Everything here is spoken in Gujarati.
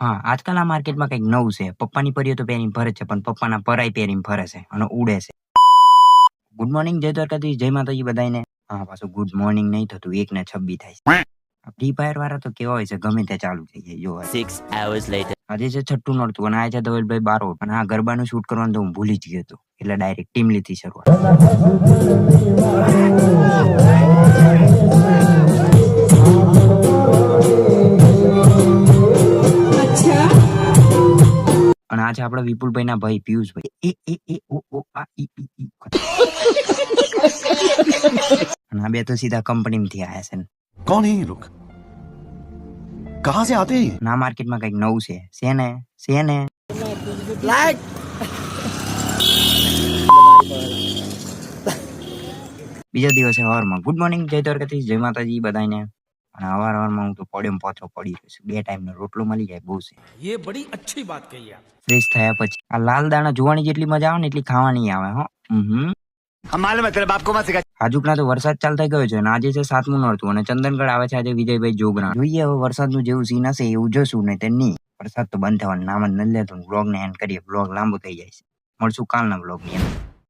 હા, આજકાલ આ માર્કેટમાં કંઈક નવું છે. પપ્પાની પરીઓ તો પહેરીને ફરે છે, પણ પપ્પાના પરાઈ પહેરીને ફરે છે અને ઉડે છે. ગુડ મોર્નિંગ, જય દ્વારકાધીશ, જય માતાજી બધાયને. હા, પાછું ગુડ મોર્નિંગ નહીં થતું, 1 ને 26 થાય છે. આ ફ્રી ફાયર વાળા તો કેવા હોય છે, ગમે તે ચાલુ થઈ જાય. જો 6 hours later. આજે છે છઠ્ઠું નોરતું અને આ છે ધવલભાઈ બારોટ અને આ ગરબાનું શૂટ કરવાનું તો હું ભૂલી જ ગયો હતો. એટલે ડાયરેક્ટ ટીમલીથી શરૂઆત. અને આ છે આપણા વિપુલભાઈ ના ભાઈ પિયુષભાઈ. અને આ બે તો સીધા કંપનીમાંથી આયા છે. कौन है ये लोग? कहां से आते हैं? ના, માર્કેટમાં કઈક નવું છે. છે ને બીજા દિવસે હવારમાં ગુડ મોર્નિંગ, જય દ્વારકાધીશ, જય માતાજી બધાને. અને હવારમાં હું તો પડ્યો પાછો પડી રહ્યો છું. 2 ટાઈમનો રોટલો મળી જાય બહુ છે. ये बड़ी अच्छी बात कही आप. ફ્રેશ થયા પછી આ લાલ દાણા જોવાની જેટલી મજા આવે ને એટલી ખાવાની આવે. હો हम मालूम है तेरे बाप को मत सिखा। આજુકના તો વરસાદ ચાલુ થઈ ગયો છે અને આજે છે 7મું નોરતું અને ચંદનગઢ આવે છે આજે વિજયભાઈ જોગરા. જોઈએ હવે વરસાદનું જેવું સીન હશે એવું જોશું, નહીં તે નહીં. વરસાદ તો બંધ થવાનું નામ જ નથી લેતો. બ્લોગ ને એન્ડ કરીએ, બ્લોગ લાંબો થઈ જાય છે. મળશું કાલના બ્લોગની અંદર.